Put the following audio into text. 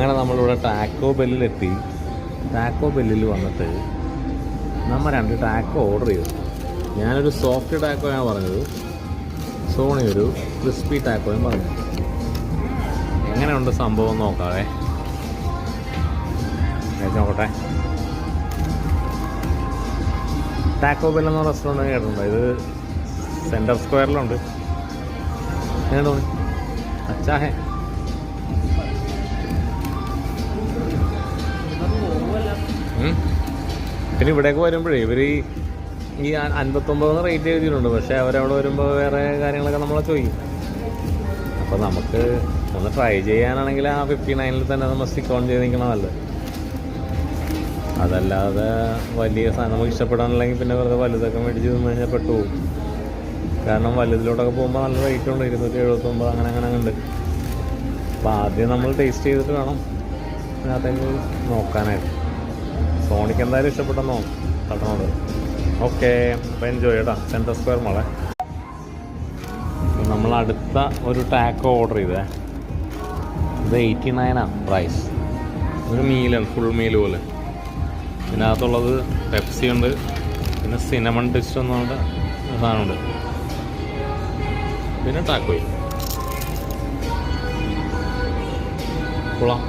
അങ്ങനെ നമ്മളിവിടെ taco ബെല്ലിലെത്തി. Taco ബെല്ലിൽ വന്നിട്ട് നമ്മൾ 2 ടാക്കോ ഓർഡർ ചെയ്തു. ഞാനൊരു സോഫ്റ്റ് ടാക്കോയാണ് പറഞ്ഞത്, സോണി ഒരു ക്രിസ്പി ടാക്കോയും പറഞ്ഞു. എങ്ങനെയുണ്ട് സംഭവം നോക്കാവേ, നോക്കട്ടെ. ടാക്കോ ബെൽ എന്ന റെസ്റ്റോറൻറ്റ് കേട്ടിട്ടുണ്ടോ? ഇത് സെൻറ്റർ സ്ക്വയറിലുണ്ട്. എങ്ങനെ തോന്നി? അച്ഛാ ഹേ, പിന്നെ ഇവിടേക്ക് വരുമ്പോഴേ ഇവർ ഈ 59 റേറ്റ് എഴുതിയിട്ടുണ്ട്. പക്ഷേ അവരവിടെ വരുമ്പോൾ വേറെ കാര്യങ്ങളൊക്കെ നമ്മളെ ചോദിക്കും. അപ്പോൾ നമുക്ക് ഒന്ന് ട്രൈ ചെയ്യാനാണെങ്കിൽ ആ 59 തന്നെ നമ്മൾ സ്റ്റിക്ക് ഓൺ ചെയ്ത് നിൽക്കണം നല്ലത്. അതല്ലാതെ വലിയ സാധനം നമുക്ക് ഇഷ്ടപ്പെടാനില്ലെങ്കിൽ പിന്നെ വെറുതെ വലുതൊക്കെ മേടിച്ച് നിന്ന് കഴിഞ്ഞാൽ പെട്ടുപോകും. കാരണം വലുതിലോട്ടൊക്കെ പോകുമ്പോൾ നല്ല റേറ്റ് ഉണ്ട്, 279 അങ്ങനെ ഉണ്ട്. അപ്പോൾ ആദ്യം നമ്മൾ ടേസ്റ്റ് ചെയ്തിട്ട് വേണം അതിനകത്തേക്ക് നോക്കാനായിട്ട്. സോണിക്ക് എന്തായാലും ഇഷ്ടപ്പെട്ടെന്നോ തട്ടണോട്. ഓക്കെ, അപ്പോൾ എൻജോയ് ചെയ്യട്ടാ. സെൻട്രൽ സ്ക്വയർ മോളെ. നമ്മൾ അടുത്ത ഒരു ടാക്കോ ഓർഡർ ചെയ്തേ. ഇത് 89 പ്രൈസ്. ഒരു മീലാണ്, ഫുൾ മീൽ പോലെ. ഇതിനകത്തുള്ളത് പെപ്സി ഉണ്ട്, പിന്നെ സിനമൺ ടിസ്റ്റ് എന്ന് പറഞ്ഞ സാധനമുണ്ട്, പിന്നെ ടാക്കോയും. കൊള്ളാം.